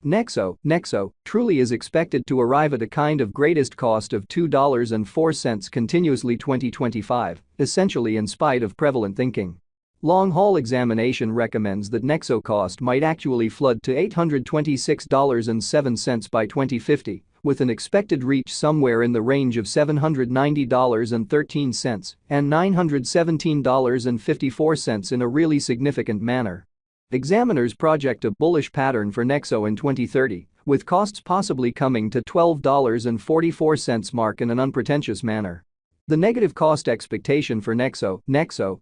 Nexo truly is expected to arrive at a kind of greatest cost of $2.04 continuously 2025, essentially in spite of prevalent thinking. Long-haul examination recommends that Nexo cost might actually flood to $826.07 by 2050, with an expected reach somewhere in the range of $790.13 and $917.54 in a really significant manner. Examiners project a bullish pattern for Nexo in 2030, with costs possibly coming to $12.44 mark in an unpretentious manner. The negative cost expectation for Nexo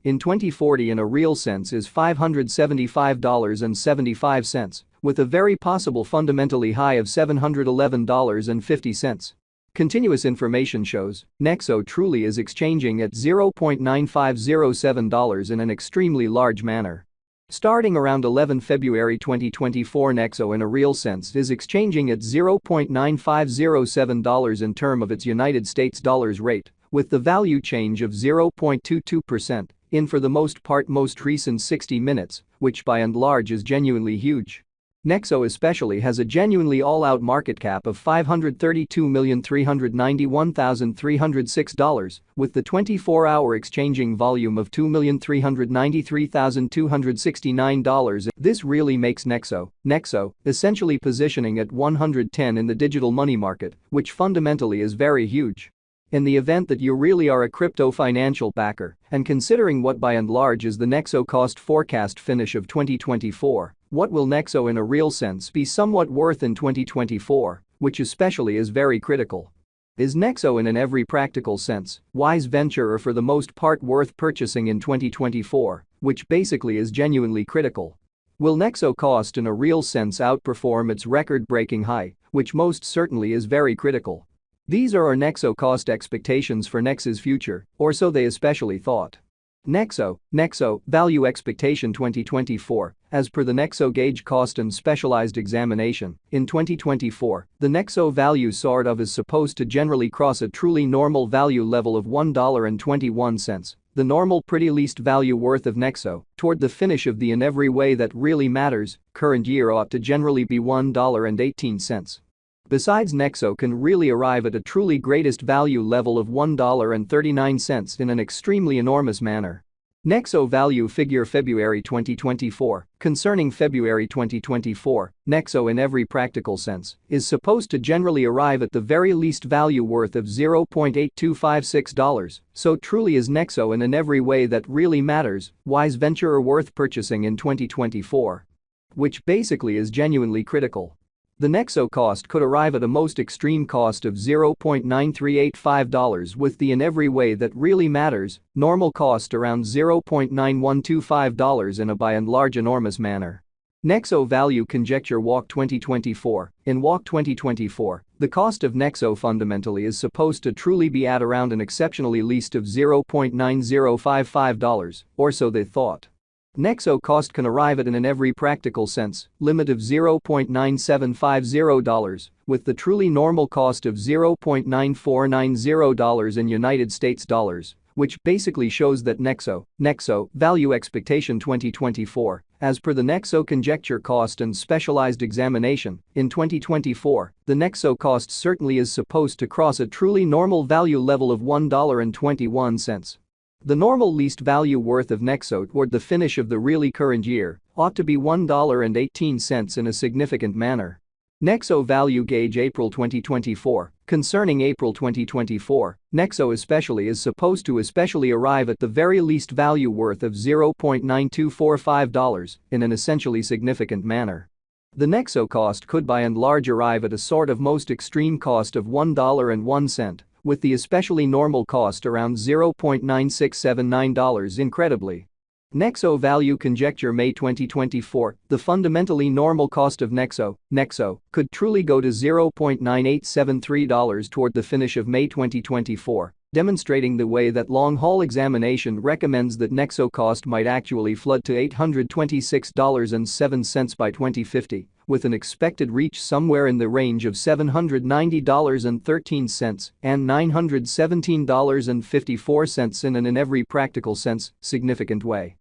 in 2040 in a real sense is $575.75, with a very possible fundamentally high of $711.50. Continuous information shows Nexo truly is exchanging at $0.9507 in an extremely large manner. Starting around 11 February 2024, Nexo in a real sense is exchanging at $0.9507 in term of its United States dollars rate, with the value change of 0.22% in for the most part most recent 60 minutes, which by and large is genuinely huge. Nexo especially has a genuinely all-out market cap of $532,391,306, with the 24-hour exchanging volume of $2,393,269. This really makes Nexo essentially positioning at 110 in the digital money market, which fundamentally is very huge. In the event that you really are a crypto financial backer, and considering what by and large is the Nexo cost forecast finish of 2024, what will Nexo in a real sense be somewhat worth in 2024, which especially is very critical. Is Nexo in every practical sense wise venture or for the most part worth purchasing in 2024, which basically is genuinely critical? Will Nexo cost in a real sense outperform its record-breaking high, which most certainly is very critical? These are our Nexo cost expectations for Nex's future, or so they especially thought. Nexo value expectation 2024. As per the Nexo gauge cost and specialized examination, in 2024, the Nexo value sort of is supposed to generally cross a truly normal value level of $1.21, the normal pretty least value worth of Nexo, toward the finish of the in every way that really matters, current year ought to generally be $1.18. Besides, Nexo can really arrive at a truly greatest value level of $1.39 in an extremely enormous manner. Nexo value figure February 2024. Concerning February 2024, Nexo in every practical sense is supposed to generally arrive at the very least value worth of $0.8256, so truly is Nexo in every way that really matters, wise venture or worth purchasing in 2024. Which basically is genuinely critical. The Nexo cost could arrive at a most extreme cost of $0.9385 with the in every way that really matters, normal cost around $0.9125 in a by and large enormous manner. Nexo value conjecture Walk 2024. In Walk 2024, the cost of Nexo fundamentally is supposed to truly be at around an exceptionally least of $0.9055, or so they thought. Nexo cost can arrive at an in every practical sense limit of $0.9750, with the truly normal cost of $0.9490 in United States dollars, which basically shows that Nexo value expectation 2024, as per the Nexo conjecture cost and specialized examination, in 2024, the Nexo cost certainly is supposed to cross a truly normal value level of $1.21. The normal least value worth of Nexo toward the finish of the really current year ought to be $1.18 in a significant manner. Nexo value gauge April 2024. Concerning April 2024, Nexo especially is supposed to especially arrive at the very least value worth of $0.9245 in an essentially significant manner. The Nexo cost could by and large arrive at a sort of most extreme cost of $1.01, with the especially normal cost around $0.9679 incredibly. Nexo value conjecture May 2024. The fundamentally normal cost of Nexo could truly go to $0.9873 toward the finish of May 2024, demonstrating the way that long-haul examination recommends that Nexo cost might actually flood to $826.07 by 2050, with an expected reach somewhere in the range of $790.13 and $917.54 in an in every practical sense, significant way.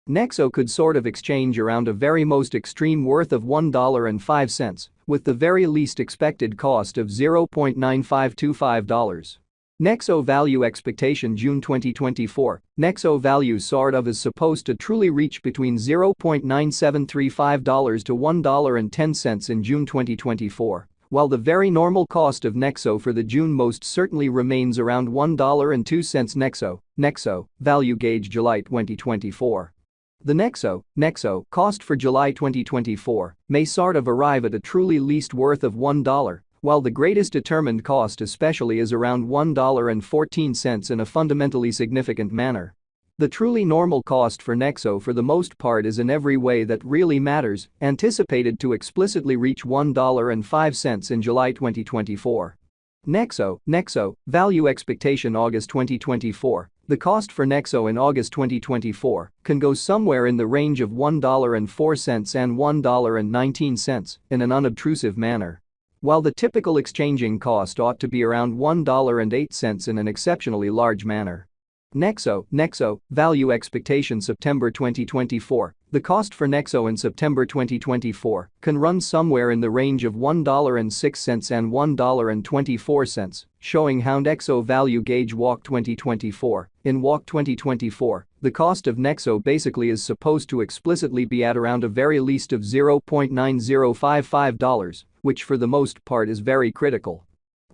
Nexo could sort of exchange around a very most extreme worth of $1.05, with the very least expected cost of $0.9525. Nexo value expectation June 2024. Nexo value sort of is supposed to truly reach between $0.9735 to $1.10 in June 2024, while the very normal cost of Nexo for the June most certainly remains around $1.02. Nexo value gauge July 2024. The Nexo cost for July 2024 may sort of arrive at a truly least worth of $1, while the greatest determined cost especially is around $1.14 in a fundamentally significant manner. The truly normal cost for Nexo for the most part is in every way that really matters, anticipated to explicitly reach $1.05 in July 2024. Nexo value expectation August 2024. The cost for Nexo in August 2024 can go somewhere in the range of $1.04 and $1.19 in an unobtrusive manner. While the typical exchanging cost ought to be around $1.08 in an exceptionally large manner. Nexo value expectation September 2024. The cost for Nexo in September 2024 can run somewhere in the range of $1.06 and $1.24, showing how Nexo value gauge walk 2024. In walk 2024, the cost of Nexo basically is supposed to explicitly be at around a very least of $0.9055, which for the most part is very critical.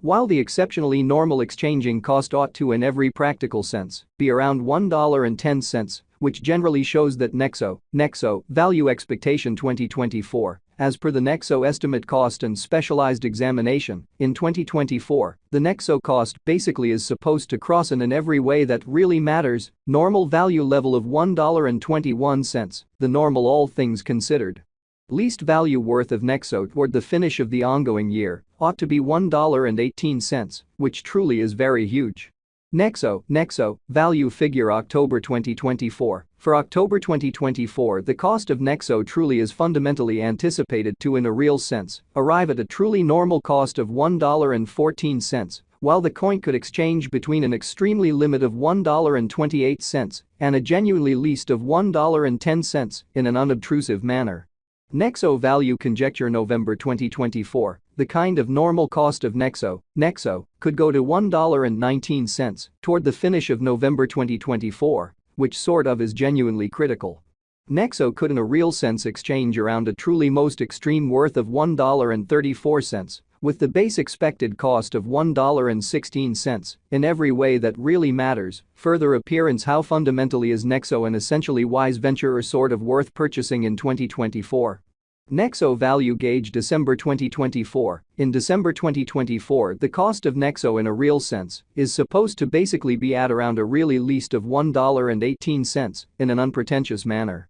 While the exceptionally normal exchanging cost ought to in every practical sense be around $1.10, which generally shows that Nexo value expectation 2024, as per the Nexo estimate cost and specialized examination, in 2024, the Nexo cost basically is supposed to cross in every way that really matters, normal value level of $1.21, the normal all things considered. Least value worth of Nexo toward the finish of the ongoing year ought to be $1.18, which truly is very huge. Nexo value figure October 2024. For October 2024, the cost of Nexo truly is fundamentally anticipated to, in a real sense, arrive at a truly normal cost of $1.14, while the coin could exchange between an extremely limit of $1.28 and a genuinely least of $1.10 in an unobtrusive manner. Nexo value conjecture November 2024. The kind of normal cost of Nexo could go to $1.19 toward the finish of November 2024, which sort of is genuinely critical. Nexo could in a real sense exchange around a truly most extreme worth of $1.34, with the base expected cost of $1.16 in every way that really matters. Further appearance how fundamentally is Nexo an essentially wise venture or sort of worth purchasing in 2024. Nexo value gauge December 2024. In December 2024, the cost of Nexo in a real sense is supposed to basically be at around a really least of $1.18 in an unpretentious manner.